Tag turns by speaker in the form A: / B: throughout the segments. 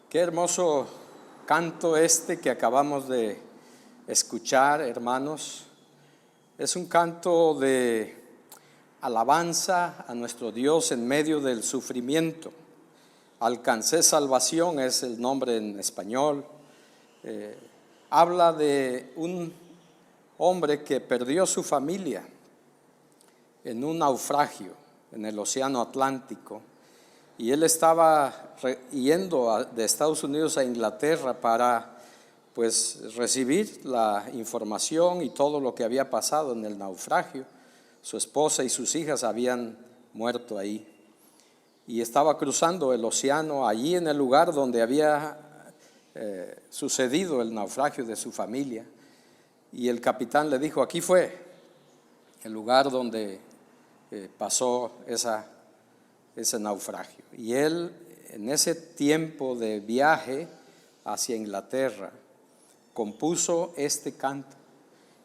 A: Qué hermoso canto este que acabamos de escuchar, hermanos. Es un canto de alabanza a nuestro Dios en medio del sufrimiento. Alcancé salvación es el nombre en español. Habla de un hombre que perdió su familia en un naufragio en el Océano Atlántico. Y él estaba yendo de Estados Unidos a Inglaterra para recibir la información y todo lo que había pasado en el naufragio. Su esposa y sus hijas habían muerto ahí. Y estaba cruzando el océano allí en el lugar donde había sucedido el naufragio de su familia. Y el capitán le dijo: aquí fue el lugar donde pasó ese naufragio. Y él, en ese tiempo de viaje hacia Inglaterra, compuso este canto.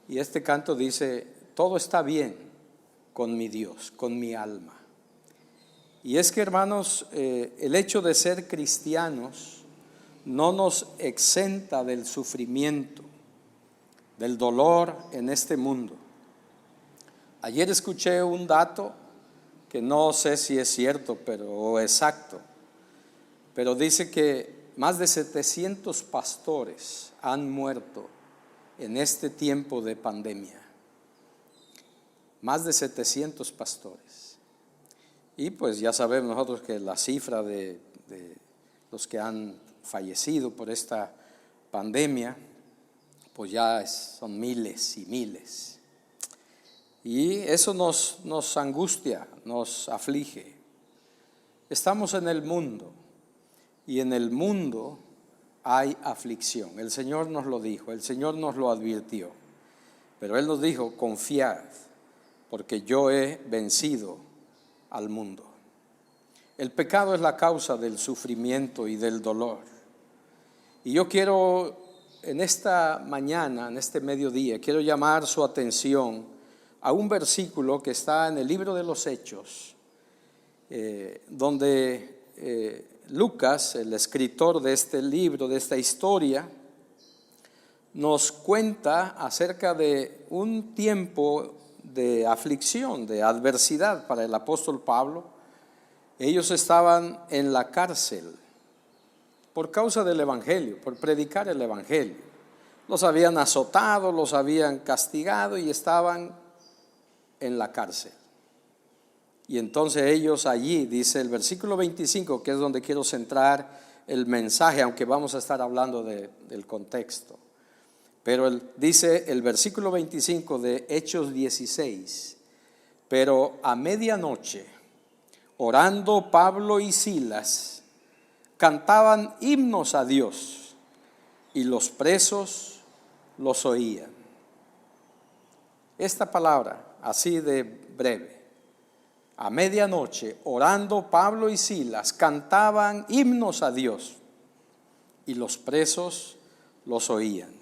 A: Y este canto dice: todo está bien con mi Dios, con mi alma. Y es que, hermanos, el hecho de ser cristianos no nos exenta del sufrimiento, del dolor en este mundo. Ayer escuché un dato que no sé si es cierto o exacto, pero dice que más de 700 pastores han muerto en este tiempo de pandemia. Más de 700 pastores. Y pues ya sabemos nosotros que la cifra de los que han fallecido por esta pandemia, pues ya son miles y miles. Y eso nos angustia, nos aflige. Estamos en el mundo y en el mundo hay aflicción. El Señor nos lo dijo, el Señor nos lo advirtió. Pero Él nos dijo: confiad, porque yo he vencido al mundo. El pecado es la causa del sufrimiento y del dolor. Y yo quiero en esta mañana, en este mediodía, quiero llamar su atención a un versículo que está en el libro de los Hechos, donde Lucas, el escritor de este libro, de esta historia, nos cuenta acerca de un tiempo de aflicción, de adversidad para el apóstol Pablo. Ellos estaban en la cárcel por causa del evangelio, por predicar el evangelio. Los habían azotado, los habían castigado y estaban en la cárcel. Y entonces ellos allí, dice el versículo 25, que es donde quiero centrar el mensaje, aunque vamos a estar hablando del contexto. Pero dice el versículo 25 de Hechos 16: pero a medianoche, orando Pablo y Silas, cantaban himnos a Dios, y los presos los oían. Esta palabra, así de breve: a medianoche, orando Pablo y Silas, cantaban himnos a Dios, y los presos los oían.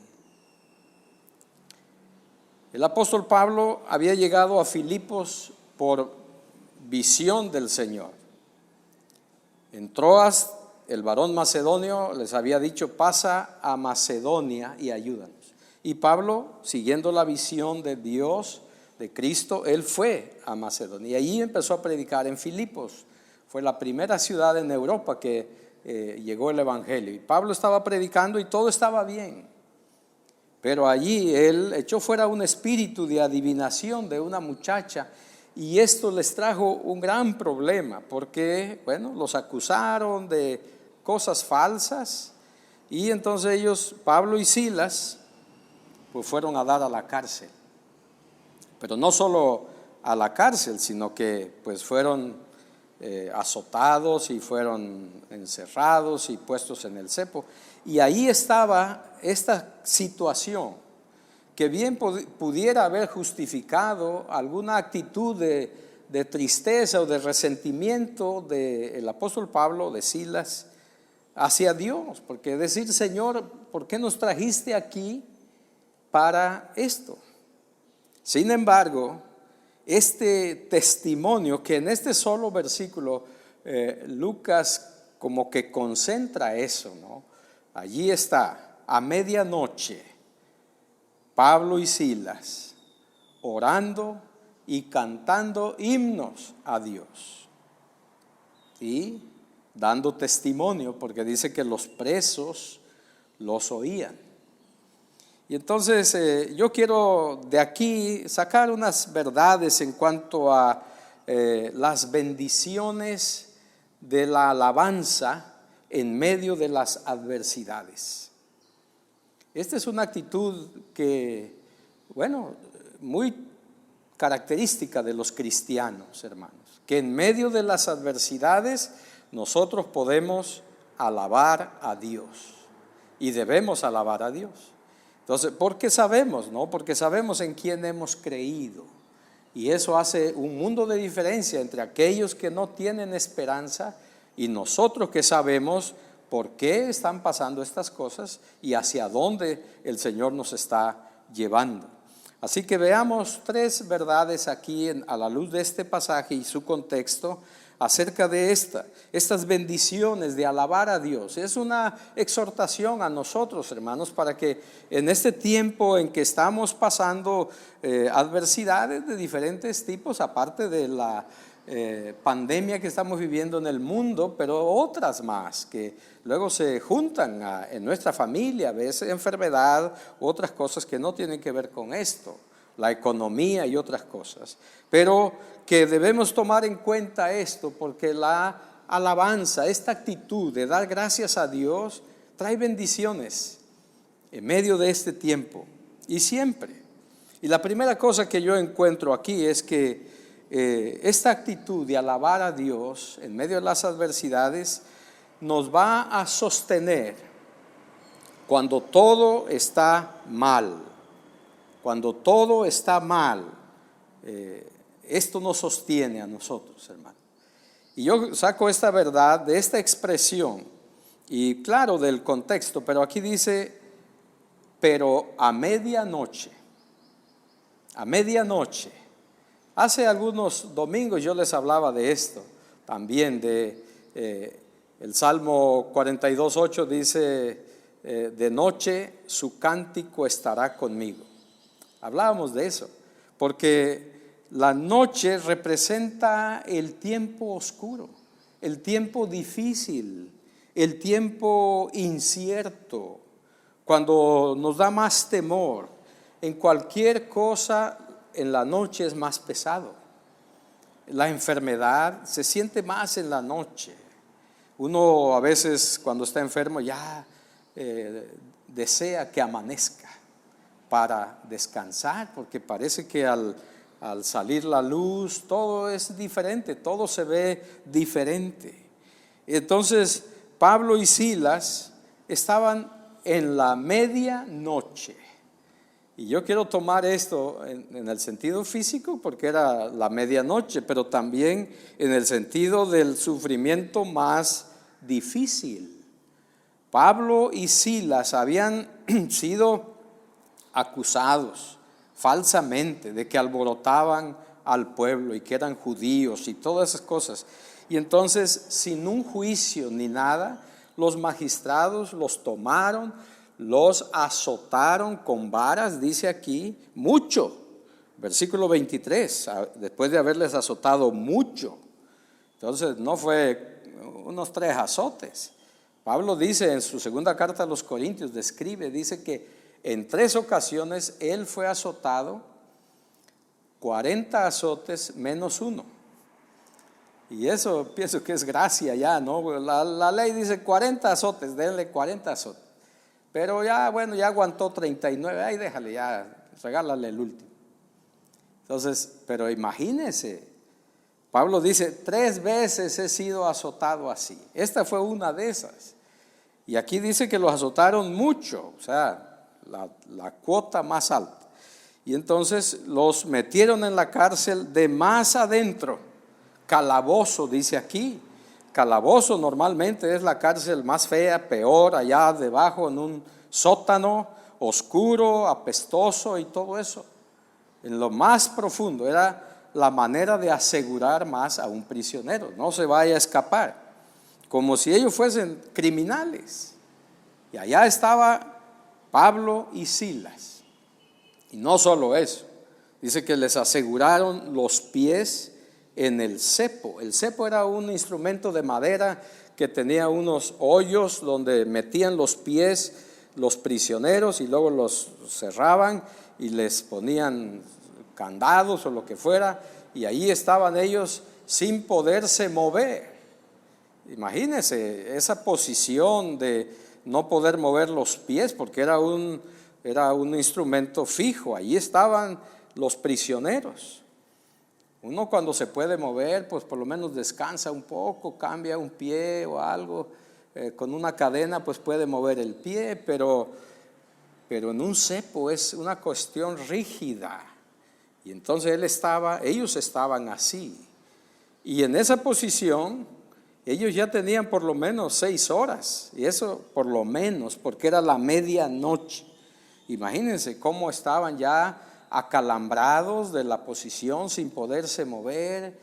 A: El apóstol Pablo había llegado a Filipos por visión del Señor. En Troas, el varón macedonio les había dicho: pasa a Macedonia y ayúdanos. Y Pablo, siguiendo la visión de Dios, de Cristo, él fue a Macedonia y allí empezó a predicar en Filipos. Fue la primera ciudad en Europa que llegó el evangelio. Y Pablo estaba predicando y todo estaba bien. Pero allí él echó fuera un espíritu de adivinación de una muchacha, y esto les trajo un gran problema porque, los acusaron de cosas falsas, y entonces ellos, Pablo y Silas, pues fueron a dar a la cárcel. Pero no solo a la cárcel, sino que pues fueron azotados y fueron encerrados y puestos en el cepo. Y ahí estaba esta situación que bien pudiera haber justificado alguna actitud de tristeza o de resentimiento del apóstol Pablo, de Silas, hacia Dios. Porque decir: Señor, ¿por qué nos trajiste aquí para esto? Sin embargo, este testimonio que en este solo versículo Lucas como que concentra eso, ¿no? Allí está, a medianoche, Pablo y Silas orando y cantando himnos a Dios y dando testimonio, porque dice que los presos los oían. Y entonces yo quiero de aquí sacar unas verdades en cuanto a las bendiciones de la alabanza en medio de las adversidades. Esta es una actitud que, bueno, muy característica de los cristianos, hermanos, que en medio de las adversidades nosotros podemos alabar a Dios y debemos alabar a Dios. Entonces, porque sabemos, ¿no? Porque sabemos en quién hemos creído. Y eso hace un mundo de diferencia entre aquellos que no tienen esperanza y nosotros que sabemos por qué están pasando estas cosas y hacia dónde el Señor nos está llevando. Así que veamos tres verdades aquí a la luz de este pasaje y su contexto acerca de estas bendiciones de alabar a Dios. Es una exhortación a nosotros, hermanos, para que en este tiempo en que estamos pasando adversidades de diferentes tipos, aparte de la pandemia que estamos viviendo en el mundo, pero otras más que luego se juntan en nuestra familia, a veces enfermedad, otras cosas que no tienen que ver con esto, la economía y otras cosas, pero que debemos tomar en cuenta esto porque la alabanza, esta actitud de dar gracias a Dios trae bendiciones en medio de este tiempo y siempre. Y la primera cosa que yo encuentro aquí es que esta actitud de alabar a Dios en medio de las adversidades nos va a sostener cuando todo está mal. Cuando todo está mal, esto nos sostiene a nosotros, hermano. Y yo saco esta verdad de esta expresión, y claro, del contexto, pero aquí dice, pero a medianoche. Hace algunos domingos yo les hablaba de esto, también el Salmo 42:8 dice, de noche su cántico estará conmigo. Hablábamos de eso, porque la noche representa el tiempo oscuro, el tiempo difícil, el tiempo incierto, cuando nos da más temor. En cualquier cosa en la noche es más pesado. La enfermedad se siente más en la noche. Uno a veces cuando está enfermo ya desea que amanezca para descansar, porque parece que al salir la luz todo es diferente, todo se ve diferente. Entonces Pablo y Silas estaban en la medianoche. Y yo quiero tomar esto en el sentido físico porque era la medianoche, pero también en el sentido del sufrimiento más difícil. Pablo y Silas habían sido acusados falsamente de que alborotaban al pueblo y que eran judíos y todas esas cosas. Y entonces, sin un juicio ni nada, los magistrados los tomaron, los azotaron con varas, dice aquí, mucho. Versículo 23, después de haberles azotado mucho. Entonces, no fue unos 3 azotes. Pablo dice en su segunda carta a los Corintios, dice que en 3 ocasiones él fue azotado 40 azotes menos 1. Y eso pienso que es gracia ya, ¿no? La ley dice 40 azotes, denle 40 azotes. Pero ya, bueno, ya aguantó 39, ay déjale, ya regálale el último. Entonces, pero imagínense, Pablo dice, 3 veces he sido azotado así. Esta fue una de esas. Y aquí dice que los azotaron mucho, o sea, la cuota más alta. Y entonces los metieron en la cárcel de más adentro. Calabozo, dice aquí. Calabozo normalmente es la cárcel más fea, peor, allá debajo en un sótano oscuro, apestoso y todo eso. En lo más profundo era la manera de asegurar más a un prisionero, no se vaya a escapar. como si ellos fuesen criminales. Y allá estaba Pablo y Silas. Y no solo eso, dice que les aseguraron los pies en el cepo. El cepo era un instrumento de madera que tenía unos hoyos donde metían los pies los prisioneros y luego los cerraban y les ponían candados o lo que fuera, y ahí estaban ellos sin poderse mover. Imagínense esa posición de no poder mover los pies, porque era un instrumento fijo. Ahí estaban los prisioneros. Uno cuando se puede mover, pues por lo menos descansa un poco, cambia un pie o algo, con una cadena pues puede mover el pie, pero en un cepo es una cuestión rígida. Y entonces ellos estaban así, y en esa posición ellos ya tenían por lo menos 6 horas, y eso por lo menos porque era la medianoche. Imagínense cómo estaban ya acalambrados de la posición, sin poderse mover.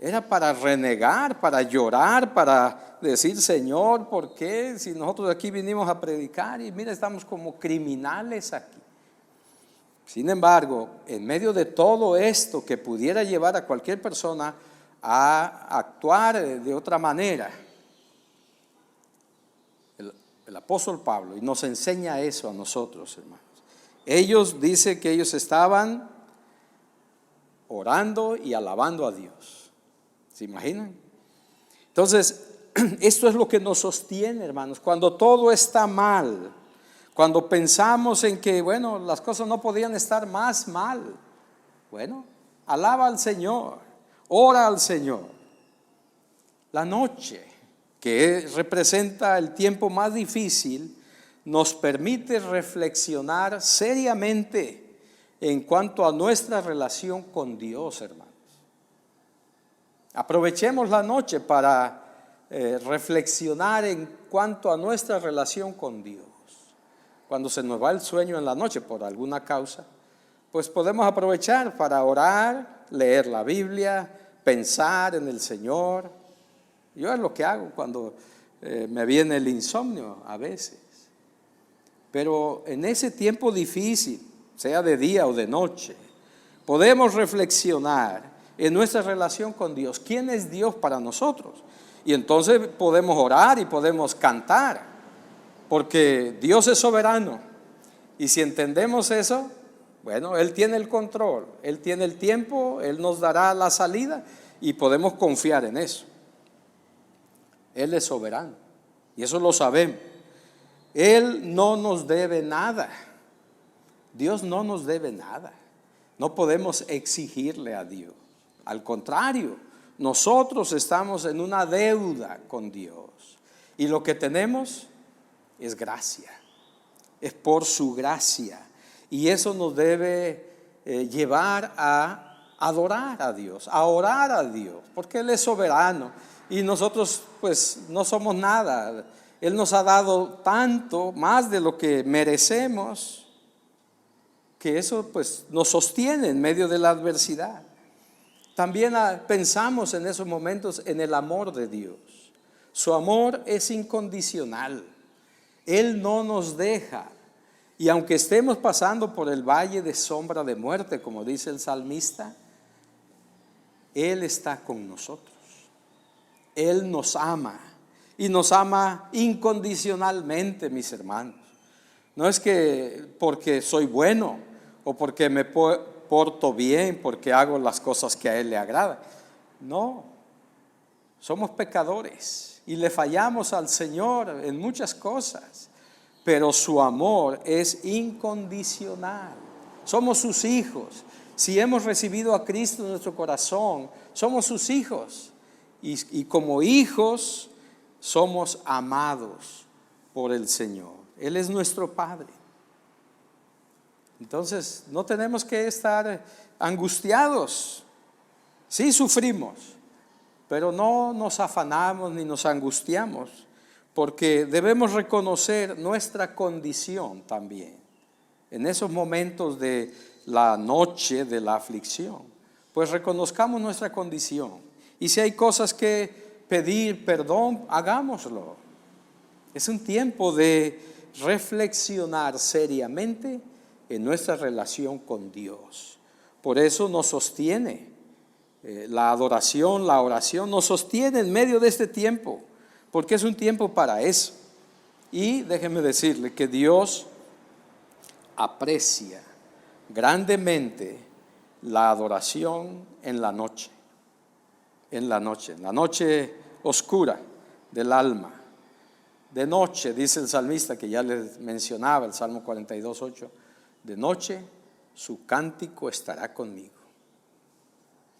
A: Era para renegar, para llorar, para decir: Señor, ¿por qué? Si nosotros aquí vinimos a predicar y mira, estamos como criminales aquí. Sin embargo, en medio de todo esto que pudiera llevar a cualquier persona a actuar de otra manera, el apóstol Pablo, y nos enseña eso a nosotros, hermanos. Ellos, dice que ellos estaban orando y alabando a Dios. ¿Se imaginan? Entonces, esto es lo que nos sostiene, hermanos. Cuando todo está mal, cuando pensamos en que, bueno, las cosas no podían estar más mal, bueno, alaba al Señor, ora al Señor. La noche, que representa el tiempo más difícil, nos permite reflexionar seriamente en cuanto a nuestra relación con Dios, hermanos. Aprovechemos la noche para reflexionar en cuanto a nuestra relación con Dios. Cuando se nos va el sueño en la noche por alguna causa, pues podemos aprovechar para orar, leer la Biblia, pensar en el Señor. Yo es lo que hago cuando me viene el insomnio a veces. Pero en ese tiempo difícil, sea de día o de noche, podemos reflexionar en nuestra relación con Dios. ¿Quién es Dios para nosotros? Y entonces podemos orar y podemos cantar, porque Dios es soberano. Y si entendemos eso, bueno, Él tiene el control, Él tiene el tiempo, Él nos dará la salida y podemos confiar en eso. Él es soberano y eso lo sabemos. Él no nos debe nada. Dios no nos debe nada. No podemos exigirle a Dios. Al contrario, nosotros estamos en una deuda con Dios. Y lo que tenemos es gracia. Es por su gracia. Y eso nos debe llevar a adorar a Dios, a orar a Dios, porque Él es soberano. Y nosotros pues no somos nada. Él nos ha dado tanto, más de lo que merecemos, que eso pues nos sostiene en medio de la adversidad. También pensamos en esos momentos en el amor de Dios. Su amor es incondicional. Él no nos deja. Y aunque estemos pasando por el valle de sombra de muerte, como dice el salmista, Él está con nosotros. Él nos ama y nos ama incondicionalmente, mis hermanos. No es que porque soy bueno o porque me porto bien, porque hago las cosas que a Él le agradan. No, somos pecadores y le fallamos al Señor en muchas cosas, pero su amor es incondicional. Somos sus hijos. Si hemos recibido a Cristo en nuestro corazón, somos sus hijos. Y como hijos somos amados por el Señor. Él es nuestro Padre. Entonces no tenemos que estar angustiados. Sí sufrimos, pero no nos afanamos ni nos angustiamos, porque debemos reconocer nuestra condición también. En esos momentos de la noche de la aflicción, pues reconozcamos nuestra condición. Y si hay cosas que pedir perdón, hagámoslo. Es un tiempo de reflexionar seriamente en nuestra relación con Dios. Por eso nos sostiene la adoración, la oración, nos sostiene en medio de este tiempo, porque es un tiempo para eso. Y déjeme decirle que Dios aprecia grandemente la adoración en la noche, en la noche oscura del alma. De noche, dice el salmista que ya les mencionaba, el Salmo 42:8, de noche su cántico estará conmigo.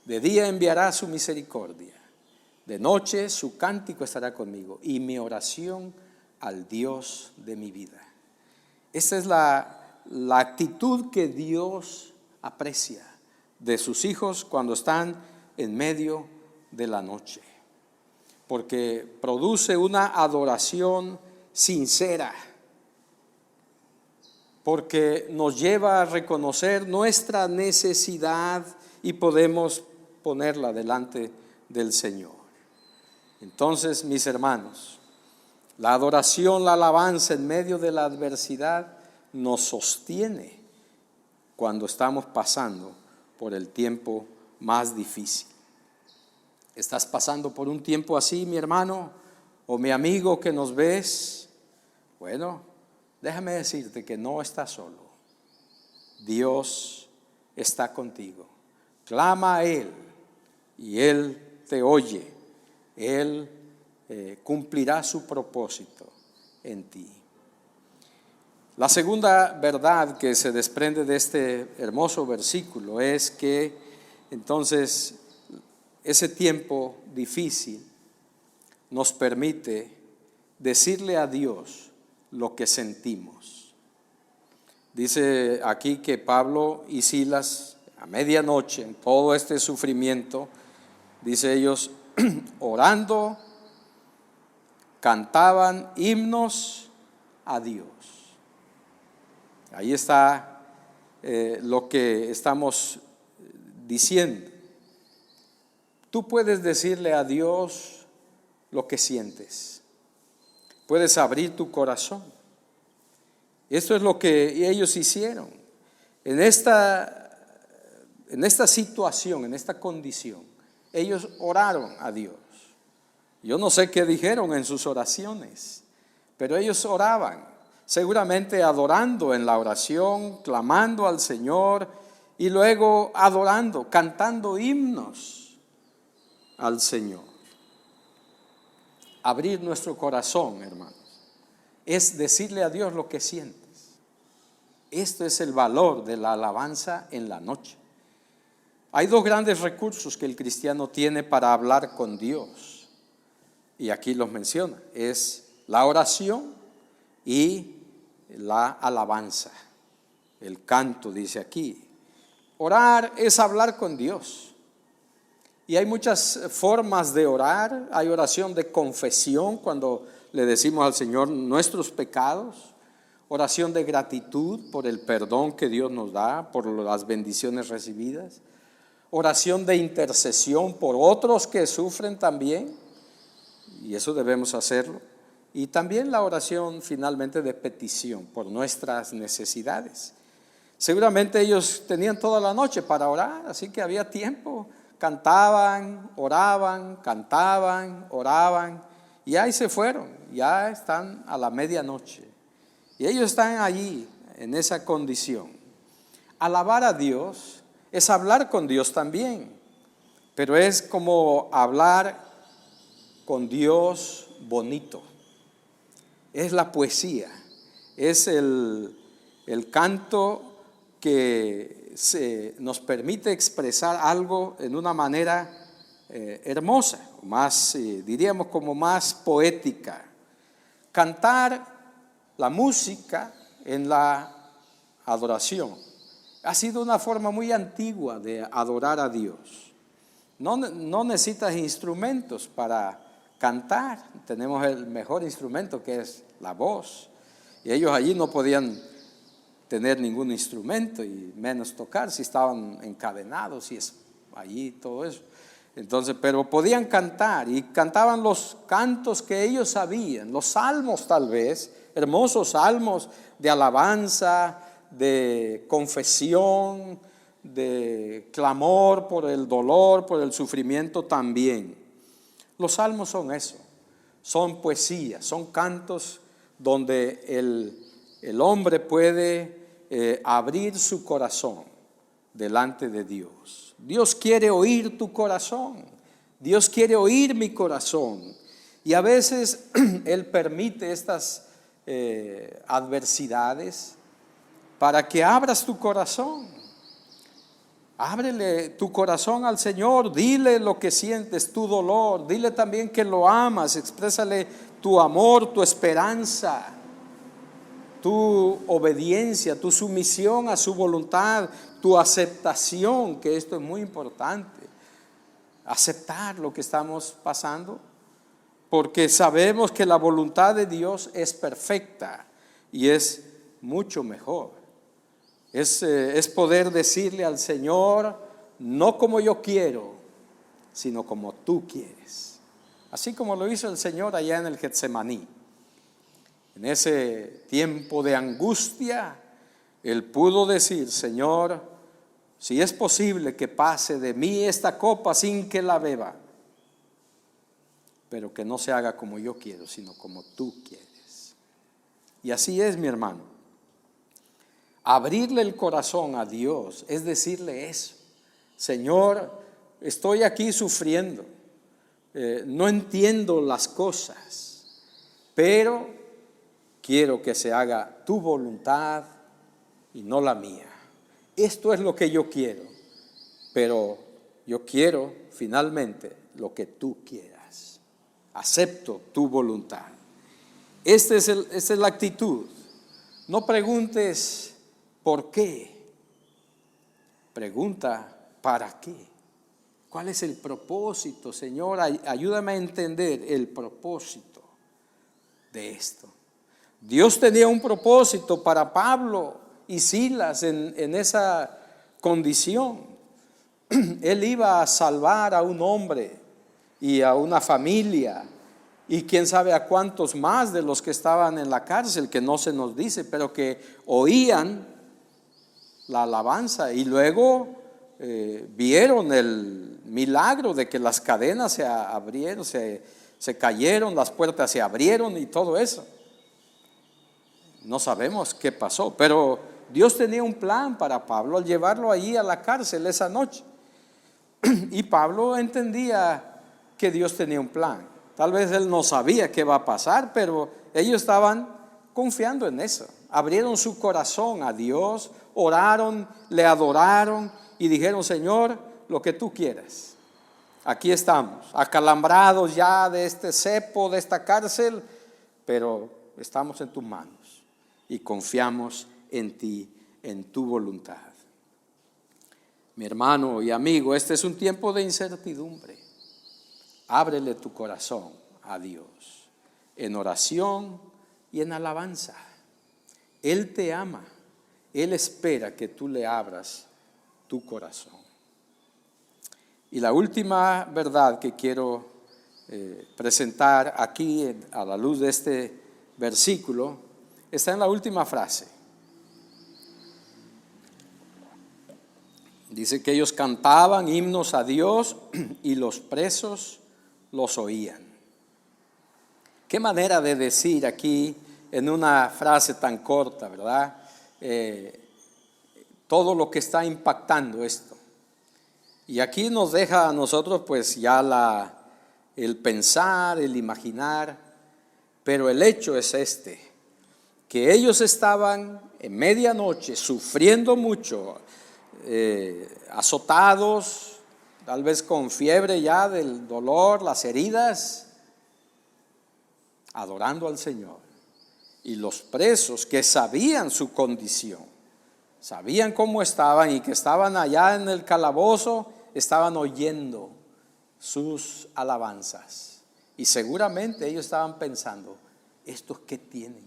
A: De día enviará su misericordia, de noche su cántico estará conmigo y mi oración al Dios de mi vida. Esa es la actitud que Dios aprecia de sus hijos cuando están en medio de la noche, porque produce una adoración sincera, porque nos lleva a reconocer nuestra necesidad y podemos ponerla delante del Señor. Entonces, mis hermanos, la adoración, la alabanza en medio de la adversidad nos sostiene cuando estamos pasando por el tiempo más difícil. ¿Estás pasando por un tiempo así, mi hermano o mi amigo que nos ves? Bueno, déjame decirte que no estás solo. Dios está contigo. Clama a Él y Él te oye. Él cumplirá su propósito en ti. La segunda verdad que se desprende de este hermoso versículo es que entonces ese tiempo difícil nos permite decirle a Dios lo que sentimos. Dice aquí que Pablo y Silas a medianoche, en todo este sufrimiento, dice ellos, orando, cantaban himnos a Dios. Ahí está lo que estamos diciendo. Tú puedes decirle a Dios lo que sientes. Puedes abrir tu corazón. Esto es lo que ellos hicieron. En esta situación, en esta condición, ellos oraron a Dios. Yo no sé qué dijeron en sus oraciones, pero ellos oraban, seguramente adorando en la oración, clamando al Señor y luego adorando, cantando himnos al Señor. Abrir nuestro corazón, hermanos, es decirle a Dios lo que sientes. Esto es el valor de la alabanza en la noche. Hay dos grandes recursos que el cristiano tiene para hablar con Dios, y aquí los menciona, es la oración y la alabanza, el canto, dice aquí. Orar es hablar con Dios, y hay muchas formas de orar. Hay oración de confesión, cuando le decimos al Señor nuestros pecados, oración de gratitud por el perdón que Dios nos da, por las bendiciones recibidas, oración de intercesión por otros que sufren también, y eso debemos hacerlo, y también la oración finalmente de petición por nuestras necesidades. Seguramente ellos tenían toda la noche para orar, así que había tiempo, cantaban, oraban, cantaban, oraban, y ahí se fueron, ya están a la medianoche, y ellos están allí en esa condición. Alabar a Dios es hablar con Dios también, pero es como hablar con Dios bonito. Es la poesía, es el canto que nos permite expresar algo en una manera hermosa, más, diríamos como más poética. Cantar la música en la adoración ha sido una forma muy antigua de adorar a Dios. No necesitas instrumentos para cantar. Tenemos el mejor instrumento, que es la voz. Y ellos allí no podían tener ningún instrumento y menos tocar si estaban encadenados y allí todo eso. Entonces, pero podían cantar y cantaban los cantos que ellos sabían, los salmos tal vez, hermosos salmos de alabanza, de confesión, de clamor por el dolor, por el sufrimiento también. Los salmos son eso, son poesías, son cantos donde el hombre puede abrir su corazón delante de Dios. Dios quiere oír tu corazón, Dios quiere oír mi corazón. Y a veces Él permite estas adversidades para que abras tu corazón. Ábrele tu corazón al Señor, dile lo que sientes, tu dolor, dile también que lo amas, exprésale tu amor, tu esperanza, tu obediencia, tu sumisión a su voluntad, tu aceptación, que esto es muy importante, aceptar lo que estamos pasando, porque sabemos que la voluntad de Dios es perfecta y es mucho mejor. Es poder decirle al Señor, no como yo quiero, sino como tú quieres. Así como lo hizo el Señor allá en el Getsemaní. En ese tiempo de angustia, Él pudo decir, Señor, si es posible que pase de mí esta copa sin que la beba, pero que no se haga como yo quiero, sino como tú quieres. Y así es, mi hermano. Abrirle el corazón a Dios es decirle eso. Señor, estoy aquí sufriendo, no entiendo las cosas, pero quiero que se haga tu voluntad y no la mía. Esto es lo que yo quiero, pero yo quiero finalmente lo que tú quieras. Acepto tu voluntad. Esta es la actitud. No preguntes ¿por qué? Pregunta, ¿para qué? ¿Cuál es el propósito, Señor? Ayúdame a entender el propósito de esto. Dios tenía un propósito para Pablo y Silas en esa condición. Él iba a salvar a un hombre y a una familia y quién sabe a cuántos más de los que estaban en la cárcel, que no se nos dice, pero que oían la alabanza y luego vieron el milagro de que las cadenas se abrieron, se cayeron, las puertas se abrieron y todo eso. No sabemos qué pasó, pero Dios tenía un plan para Pablo al llevarlo allí a la cárcel esa noche. Y Pablo entendía que Dios tenía un plan. Tal vez él no sabía qué va a pasar, pero ellos estaban confiando en eso. Abrieron su corazón a Dios, oraron, le adoraron y dijeron, Señor, lo que tú quieras. Aquí estamos, acalambrados ya de este cepo, de esta cárcel, pero estamos en tus manos y confiamos en ti, en tu voluntad. Mi hermano y amigo, este es un tiempo de incertidumbre. Ábrele tu corazón a Dios en oración y en alabanza. Él te ama, Él espera que tú le abras tu corazón. Y la última verdad que quiero presentar aquí a la luz de este versículo está en la última frase. Dice que ellos cantaban himnos a Dios y los presos los oían. Qué manera de decir aquí en una frase tan corta, ¿verdad? Todo lo que está impactando esto. Y aquí nos deja a nosotros pues ya el pensar, el imaginar, pero el hecho es este, que ellos estaban en medianoche sufriendo mucho, azotados, tal vez con fiebre ya del dolor, las heridas, adorando al Señor. Y los presos que sabían su condición, sabían cómo estaban y que estaban allá en el calabozo, estaban oyendo sus alabanzas. Y seguramente ellos estaban pensando, ¿estos qué tienen?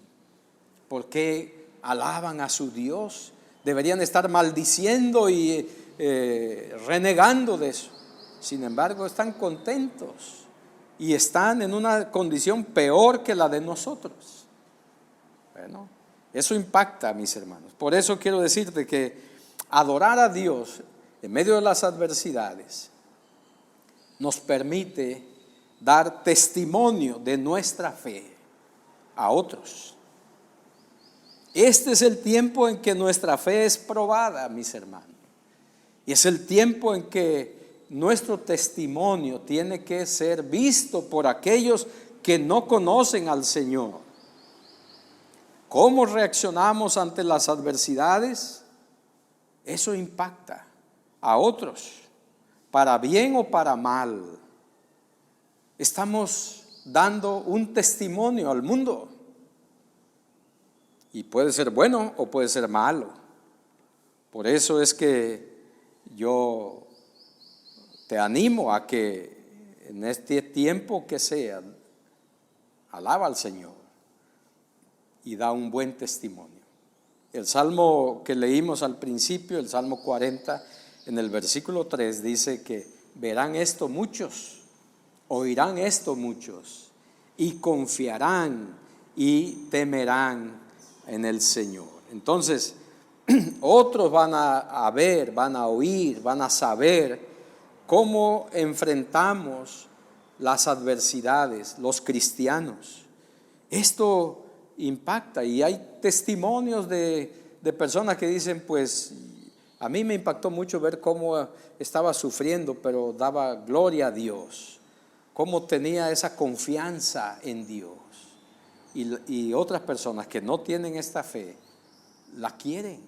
A: ¿Por qué alaban a su Dios? Deberían estar maldiciendo y renegando de eso. sin embargo están contentos y están en una condición peor que la de nosotros. Bueno, eso impacta, mis hermanos. Por eso quiero decirte que adorar a Dios en medio de las adversidades nos permite dar testimonio de nuestra fe a otros. Este es el tiempo en que nuestra fe es probada, mis hermanos. Y es el tiempo en que nuestro testimonio tiene que ser visto por aquellos que no conocen al Señor. ¿Cómo reaccionamos ante las adversidades? Eso impacta a otros, para bien o para mal. Estamos dando un testimonio al mundo. Y puede ser bueno o puede ser malo. Por eso es que yo te animo a que en este tiempo que sea, alaba al Señor y da un buen testimonio. El salmo que leímos al principio, el Salmo 40, en el versículo 3 dice que verán esto muchos, oirán esto muchos, y confiarán y temerán en el Señor. Entonces, otros van a ver, van a oír, van a saber cómo enfrentamos las adversidades, los cristianos. Esto impacta y hay testimonios de personas que dicen, pues a mí me impactó mucho ver cómo estaba sufriendo, pero daba gloria a Dios, cómo tenía esa confianza en Dios. Y otras personas que no tienen esta fe, la quieren,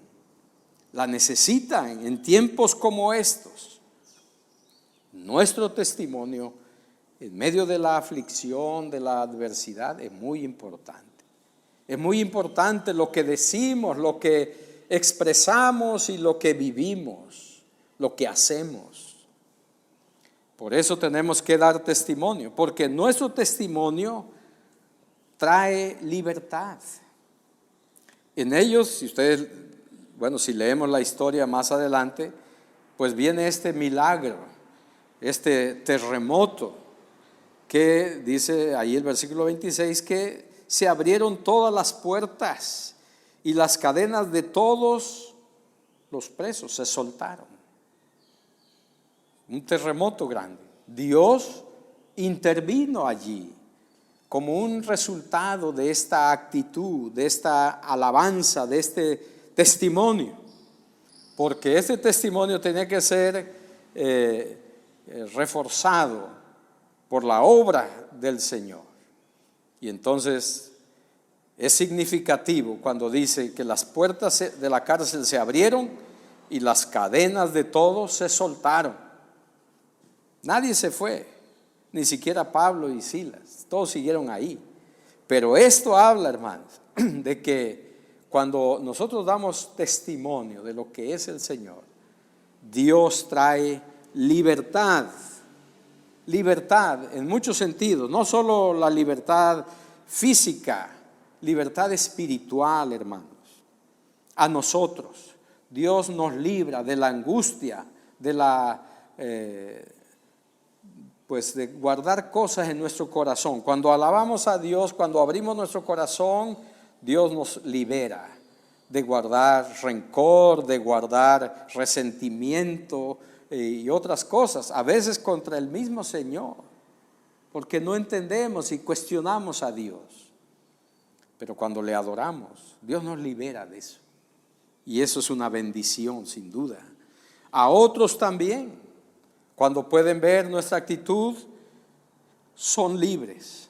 A: la necesitan en tiempos como estos. Nuestro testimonio en medio de la aflicción, de la adversidad, es muy importante. Es muy importante lo que decimos, lo que expresamos y lo que vivimos, lo que hacemos. Por eso tenemos que dar testimonio, porque nuestro testimonio trae libertad. En ellos, si ustedes, si leemos la historia más adelante, pues viene este milagro, este terremoto, que dice ahí el versículo 26 que se abrieron todas las puertas y las cadenas de todos los presos se soltaron. Un terremoto grande. Dios intervino allí como un resultado de esta actitud, de esta alabanza, de este testimonio. Porque este testimonio tenía que ser reforzado por la obra del Señor. Y entonces es significativo cuando dice que las puertas de la cárcel se abrieron y las cadenas de todos se soltaron. Nadie se fue, ni siquiera Pablo y Silas, todos siguieron ahí. Pero esto habla, hermanos, de que cuando nosotros damos testimonio de lo que es el Señor, Dios trae libertad. Libertad en muchos sentidos, no solo la libertad física, libertad espiritual, hermanos. A nosotros, Dios nos libra de la angustia, de de guardar cosas en nuestro corazón. Cuando alabamos a Dios, cuando abrimos nuestro corazón, Dios nos libera de guardar rencor, de guardar resentimiento y otras cosas, a veces contra el mismo Señor, porque no entendemos y cuestionamos a Dios. Pero cuando le adoramos, Dios nos libera de eso. Y eso es una bendición, sin duda. A otros también, cuando pueden ver nuestra actitud, son libres,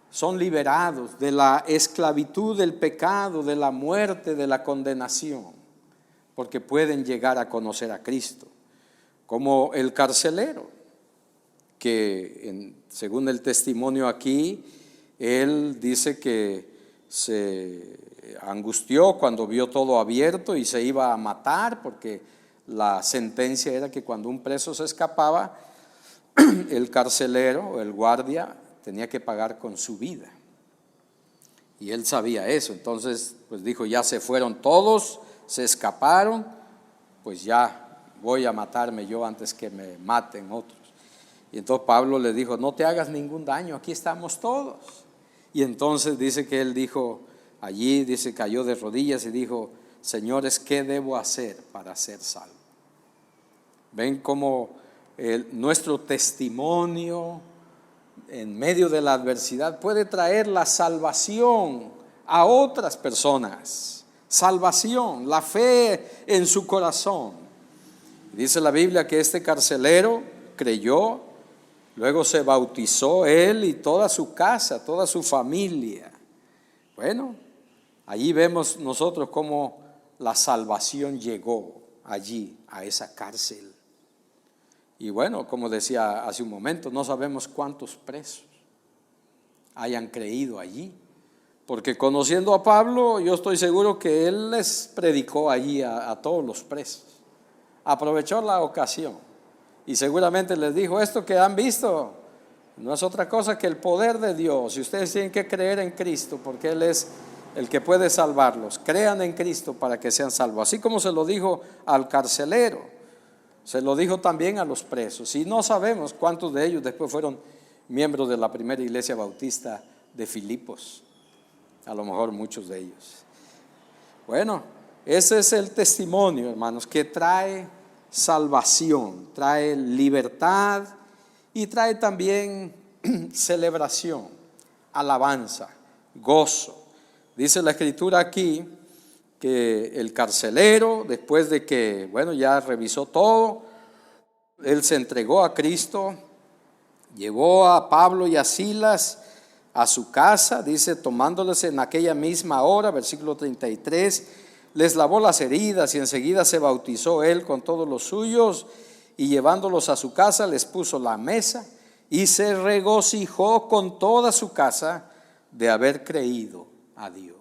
A: son liberados de la esclavitud del pecado, de la muerte, de la condenación, porque pueden llegar a conocer a Cristo. Como el carcelero, que según el testimonio aquí, él dice que se angustió cuando vio todo abierto y se iba a matar, porque la sentencia era que cuando un preso se escapaba, el carcelero o el guardia tenía que pagar con su vida. Y él sabía eso, entonces pues dijo, ya se fueron todos, se escaparon, pues ya voy a matarme yo antes que me maten otros. Y entonces Pablo le dijo, no te hagas ningún daño, aquí estamos todos. Y entonces dice que él dijo, allí dice, cayó de rodillas y dijo, señores, ¿qué debo hacer para ser salvo? Ven cómo nuestro testimonio en medio de la adversidad puede traer la salvación a otras personas. Salvación, la fe en su corazón. Dice la Biblia que este carcelero creyó, luego se bautizó él y toda su casa, toda su familia. Bueno, allí vemos nosotros cómo la salvación llegó allí, a esa cárcel. Y bueno, como decía hace un momento, no sabemos cuántos presos hayan creído allí, porque conociendo a Pablo, yo estoy seguro que él les predicó allí a todos los presos. Aprovechó la ocasión y seguramente les dijo, esto que han visto no es otra cosa que el poder de Dios, y ustedes tienen que creer en Cristo, porque Él es el que puede salvarlos. Crean en Cristo para que sean salvos, así como se lo dijo al carcelero. Se lo dijo también a los presos, y no sabemos cuántos de ellos después fueron miembros de la primera iglesia bautista de Filipos. A lo mejor muchos de ellos. Bueno, ese es el testimonio, hermanos, que trae salvación, trae libertad y trae también celebración, alabanza, gozo. Dice la Escritura aquí que el carcelero, después de que, bueno, ya revisó todo, él se entregó a Cristo, llevó a Pablo y a Silas a su casa, dice, tomándoles en aquella misma hora, versículo 33, les lavó las heridas y enseguida se bautizó él con todos los suyos, y llevándolos a su casa les puso la mesa y se regocijó con toda su casa de haber creído a Dios.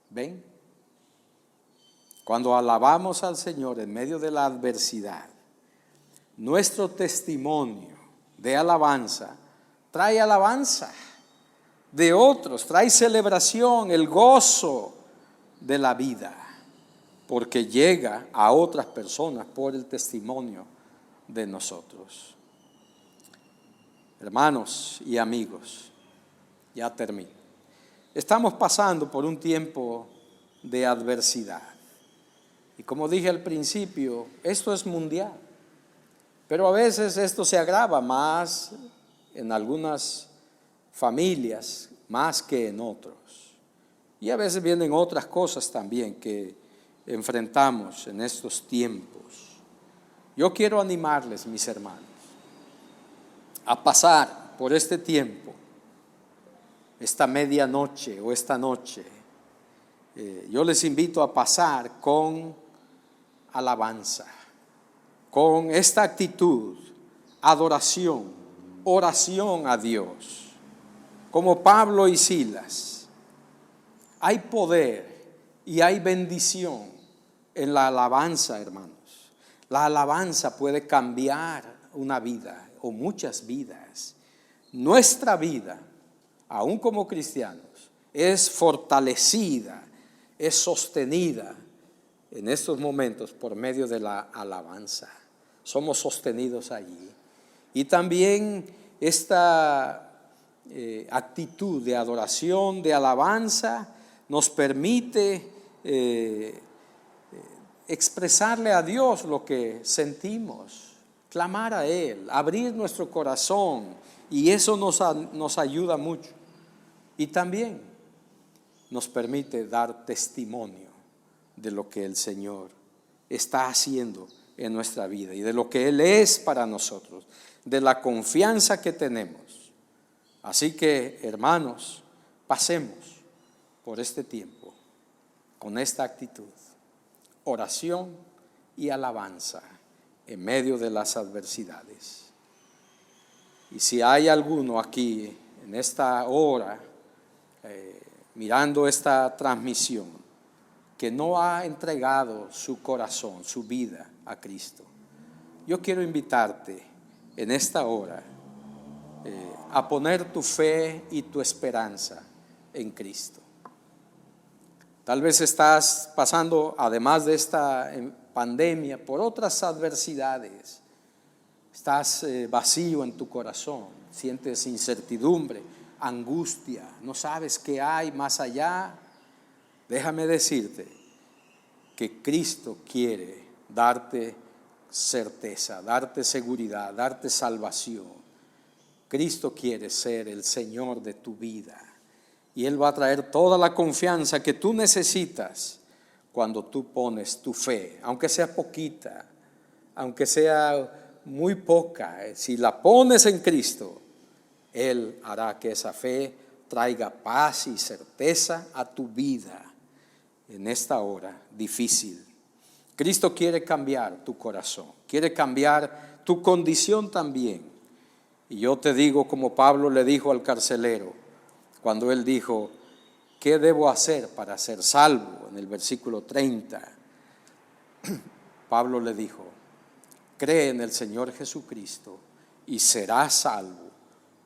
A: ¿Ven? Cuando alabamos al Señor en medio de la adversidad, nuestro testimonio de alabanza trae alabanza de otros, trae celebración, el gozo de la vida, porque llega a otras personas por el testimonio de nosotros. Hermanos y amigos, ya termino. Estamos pasando por un tiempo de adversidad. Y como dije al principio, esto es mundial. Pero a veces esto se agrava más en algunas familias, más que en otros. Y a veces vienen otras cosas también que enfrentamos en estos tiempos. Yo quiero animarles, mis hermanos, a pasar por este tiempo, esta medianoche o esta noche. Yo les invito a pasar con alabanza, con esta actitud, adoración, oración a Dios, como Pablo y Silas. Hay poder y hay bendición en la alabanza, hermanos. La alabanza puede cambiar una vida o muchas vidas. Nuestra vida, aún como cristianos, es fortalecida, es sostenida en estos momentos por medio de la alabanza. Somos sostenidos allí. Y también esta actitud de adoración, de alabanza, nos permite expresarle a Dios lo que sentimos, clamar a Él, abrir nuestro corazón, y eso nos ayuda mucho. Y también nos permite dar testimonio de lo que el Señor está haciendo en nuestra vida y de lo que Él es para nosotros, de la confianza que tenemos. Así que, hermanos, pasemos por este tiempo con esta actitud, oración y alabanza en medio de las adversidades. Y si hay alguno aquí en esta hora mirando esta transmisión que no ha entregado su corazón, su vida a Cristo, yo quiero invitarte en esta hora a poner tu fe y tu esperanza en Cristo. Tal vez estás pasando, además de esta pandemia, por otras adversidades, estás vacío en tu corazón, sientes incertidumbre, angustia, no sabes qué hay más allá, déjame decirte que Cristo quiere darte certeza, darte seguridad, darte salvación. Cristo quiere ser el Señor de tu vida y Él va a traer toda la confianza que tú necesitas cuando tú pones tu fe, aunque sea poquita, aunque sea muy poca. Si la pones en Cristo, Él hará que esa fe traiga paz y certeza a tu vida en esta hora difícil. Cristo quiere cambiar tu corazón, quiere cambiar tu condición también. Y yo te digo como Pablo le dijo al carcelero, cuando él dijo, ¿qué debo hacer para ser salvo? En el versículo 30, Pablo le dijo, cree en el Señor Jesucristo y serás salvo,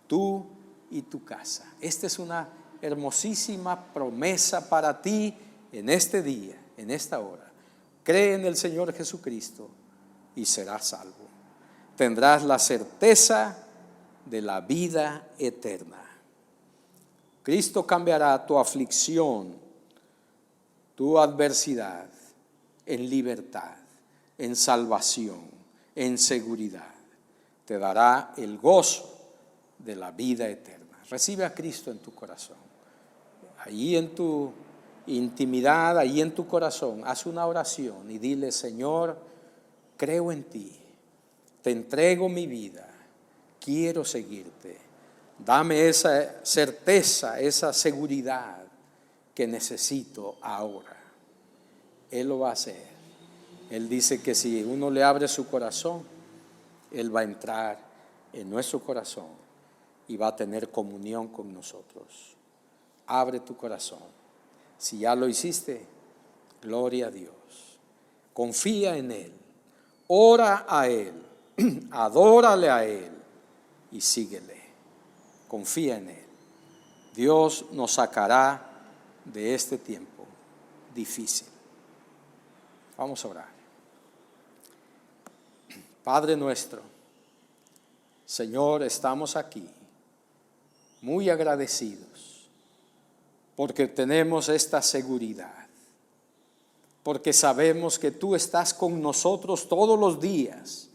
A: tú y tu casa. Esta es una hermosísima promesa para ti en este día, en esta hora. Cree en el Señor Jesucristo y serás salvo. Tendrás la certeza de la vida eterna. Cristo cambiará tu aflicción, tu adversidad en libertad, en salvación, en seguridad. Te dará el gozo de la vida eterna. Recibe a Cristo en tu corazón. Allí en tu intimidad, allí en tu corazón, haz una oración y dile, Señor, creo en ti, te entrego mi vida, quiero seguirte. Dame esa certeza, esa seguridad que necesito ahora. Él lo va a hacer. Él dice que si uno le abre su corazón, Él va a entrar en nuestro corazón y va a tener comunión con nosotros. Abre tu corazón. Si ya lo hiciste, gloria a Dios. Confía en Él, ora a Él, adórale a Él y síguele. Confía en Él. Dios nos sacará de este tiempo difícil. Vamos a orar. Padre nuestro, Señor, estamos aquí muy agradecidos porque tenemos esta seguridad, porque sabemos que tú estás con nosotros todos los días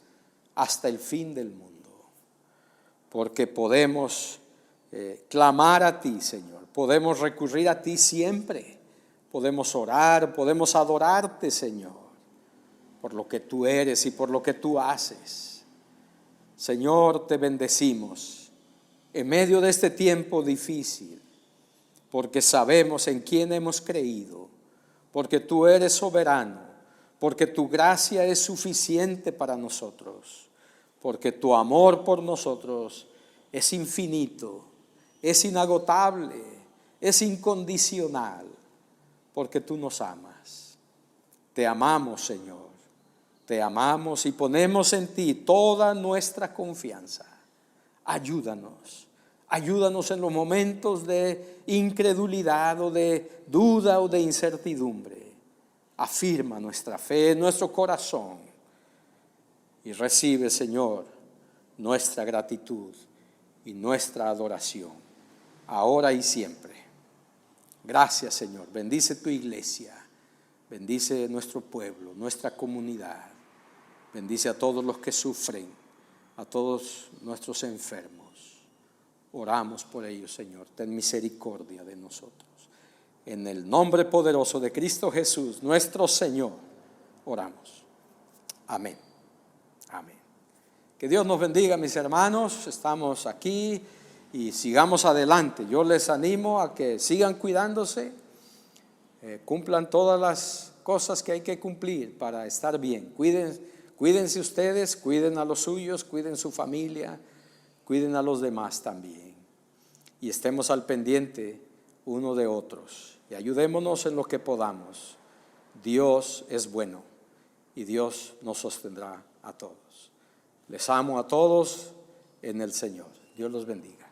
A: hasta el fin del mundo, porque podemos clamar a ti, Señor, podemos recurrir a ti siempre, podemos orar, podemos adorarte, Señor, por lo que tú eres y por lo que tú haces. Señor, te bendecimos en medio de este tiempo difícil, porque sabemos en quién hemos creído, porque tú eres soberano, porque tu gracia es suficiente para nosotros, porque tu amor por nosotros es infinito, es inagotable, es incondicional, porque tú nos amas. Te amamos, Señor, te amamos y ponemos en ti toda nuestra confianza. Ayúdanos en los momentos de incredulidad o de duda o de incertidumbre. Afirma nuestra fe en nuestro corazón y recibe, Señor, nuestra gratitud y nuestra adoración, ahora y siempre. Gracias, Señor. Bendice tu iglesia, bendice nuestro pueblo, nuestra comunidad. Bendice a todos los que sufren, a todos nuestros enfermos. Oramos por ellos, Señor. Ten misericordia de nosotros. En el nombre poderoso de Cristo Jesús, nuestro Señor, oramos. Amén. Amén. Que Dios nos bendiga, mis hermanos. Estamos aquí y sigamos adelante. Yo les animo a que sigan cuidándose, cumplan todas las cosas que hay que cumplir para estar bien. Cuídense ustedes, cuiden a los suyos, cuiden su familia, cuiden a los demás también. Y estemos al pendiente uno de otros. Y ayudémonos en lo que podamos. Dios es bueno y Dios nos sostendrá a todos. Les amo a todos en el Señor. Dios los bendiga.